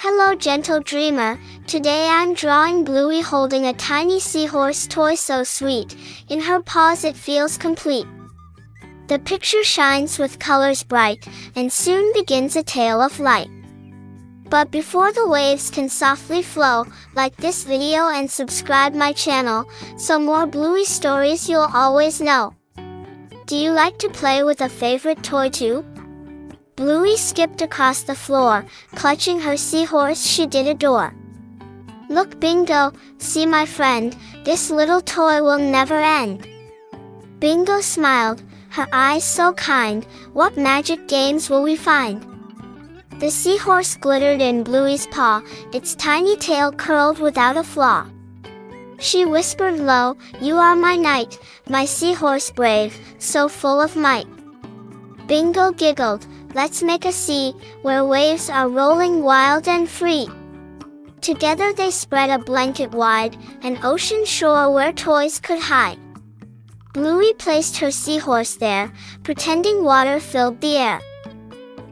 Hello gentle dreamer, today I'm drawing Bluey holding a tiny seahorse toy so sweet, in her paws it feels complete. The picture shines with colors bright, and soon begins a tale of light. But before the waves can softly flow, like this video and subscribe my channel, so more Bluey stories you'll always know. Do you like to play with a favorite toy too? Bluey skipped across the floor, clutching her seahorse she did adore. Look Bingo, see my friend, this little toy will never end. Bingo smiled, her eyes so kind, what magic games will we find? The seahorse glittered in Bluey's paw, its tiny tail curled without a flaw. She whispered low, you are my knight, my seahorse brave, so full of might. Bingo giggled, let's make a sea, where waves are rolling wild and free. Together they spread a blanket wide, an ocean shore where toys could hide. Bluey placed her seahorse there, pretending water filled the air.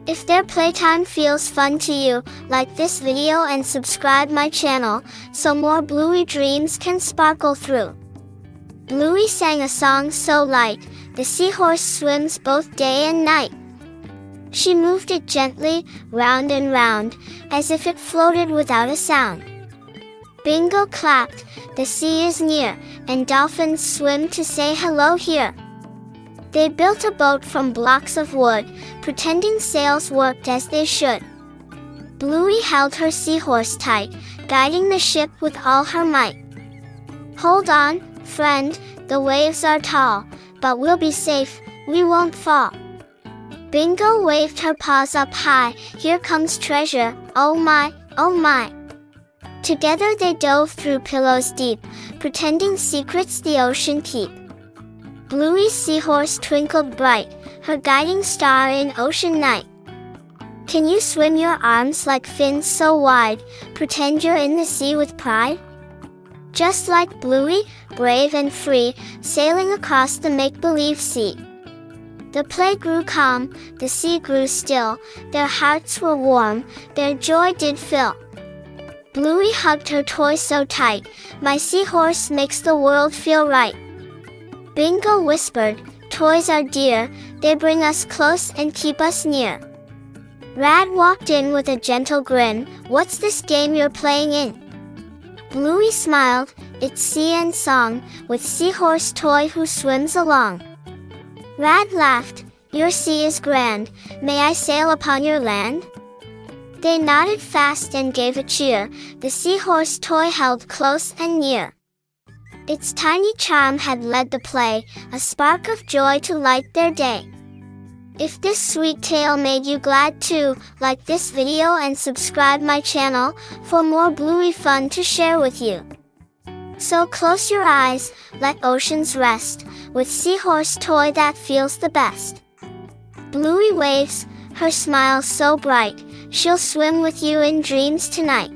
If their playtime feels fun to you, like this video and subscribe my channel, so more Bluey dreams can sparkle through. Bluey sang a song so light, the seahorse swims both day and night. She moved it gently, round and round, as if it floated without a sound. Bingo clapped, the sea is near, and dolphins swim to say hello here. They built a boat from blocks of wood, pretending sails worked as they should. Bluey held her seahorse tight, guiding the ship with all her might. Hold on, friend, the waves are tall, but we'll be safe, we won't fall. Bingo waved her paws up high, here comes treasure, oh my, oh my. Together they dove through pillows deep, pretending secrets the ocean keep. Bluey's seahorse twinkled bright, her guiding star in ocean night. Can you swim your arms like fins so wide, pretend you're in the sea with pride? Just like Bluey, brave and free, sailing across the make-believe sea. The play grew calm, the sea grew still, their hearts were warm, their joy did fill. Bluey hugged her toy so tight, my seahorse makes the world feel right. Bingo whispered, toys are dear, they bring us close and keep us near. Rad walked in with a gentle grin, what's this game you're playing in? Bluey smiled, it's sea and song, with seahorse toy who swims along. Rad laughed, your sea is grand, may I sail upon your land? They nodded fast and gave a cheer, the seahorse toy held close and near. Its tiny charm had led the play, a spark of joy to light their day. If this sweet tale made you glad too, like this video and subscribe my channel, for more Bluey fun to share with you. So close your eyes, let oceans rest, with seahorse toy that feels the best. Bluey waves, her smile so bright, she'll swim with you in dreams tonight.